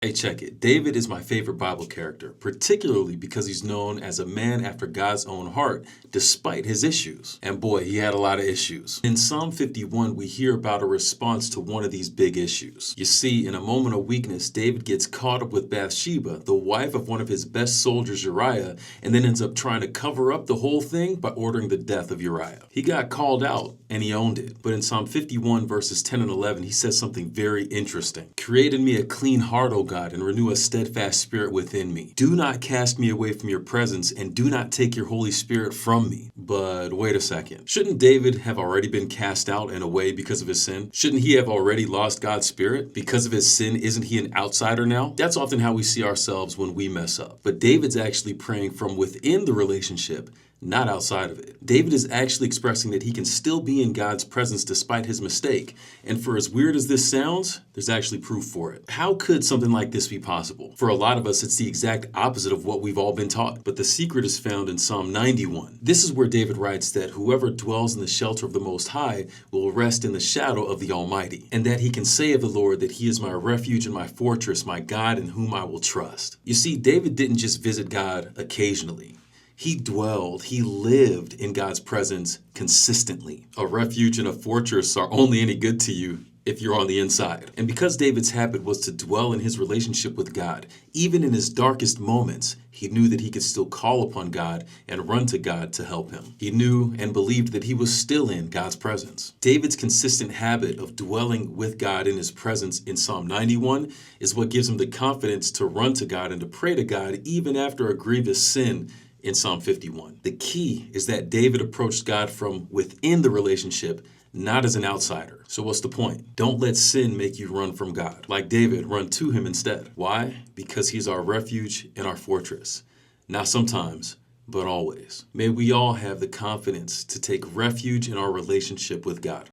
Hey, check it. David is my favorite Bible character, particularly because he's known as a man after God's own heart, despite his issues. And boy, he had a lot of issues. In Psalm 51, we hear about a response to one of these big issues. You see, in a moment of weakness, David gets caught up with Bathsheba, the wife of one of his best soldiers, Uriah, and then ends up trying to cover up the whole thing by ordering the death of Uriah. He got called out and he owned it. But in Psalm 51, verses 10 and 11, he says something very interesting. Create in me a clean heart, O God, and renew a steadfast spirit within me. Do not cast me away from your presence, and do not take your Holy Spirit from me. But wait a second. Shouldn't David have already been cast out and away because of his sin? Shouldn't he have already lost God's Spirit? Because of his sin, isn't he an outsider now? That's often how we see ourselves when we mess up. But David's actually praying from within the relationship, not outside of it. David is actually expressing that he can still be in God's presence despite his mistake. And for as weird as this sounds, there's actually proof for it. How could something like this be possible? For a lot of us, it's the exact opposite of what we've all been taught. But the secret is found in Psalm 91. This is where David writes that whoever dwells in the shelter of the Most High will rest in the shadow of the Almighty, and that he can say of the Lord that he is my refuge and my fortress, my God in whom I will trust. You see, David didn't just visit God occasionally. He dwelled, he lived in God's presence consistently. A refuge and a fortress are only any good to you if you're on the inside. And because David's habit was to dwell in his relationship with God, even in his darkest moments, he knew that he could still call upon God and run to God to help him. He knew and believed that he was still in God's presence. David's consistent habit of dwelling with God in his presence in Psalm 91 is what gives him the confidence to run to God and to pray to God even after a grievous sin in Psalm 51. The key is that David approached God from within the relationship, not as an outsider. So what's the point? Don't let sin make you run from God. Like David, run to him instead. Why? Because he's our refuge and our fortress. Not sometimes, but always. May we all have the confidence to take refuge in our relationship with God.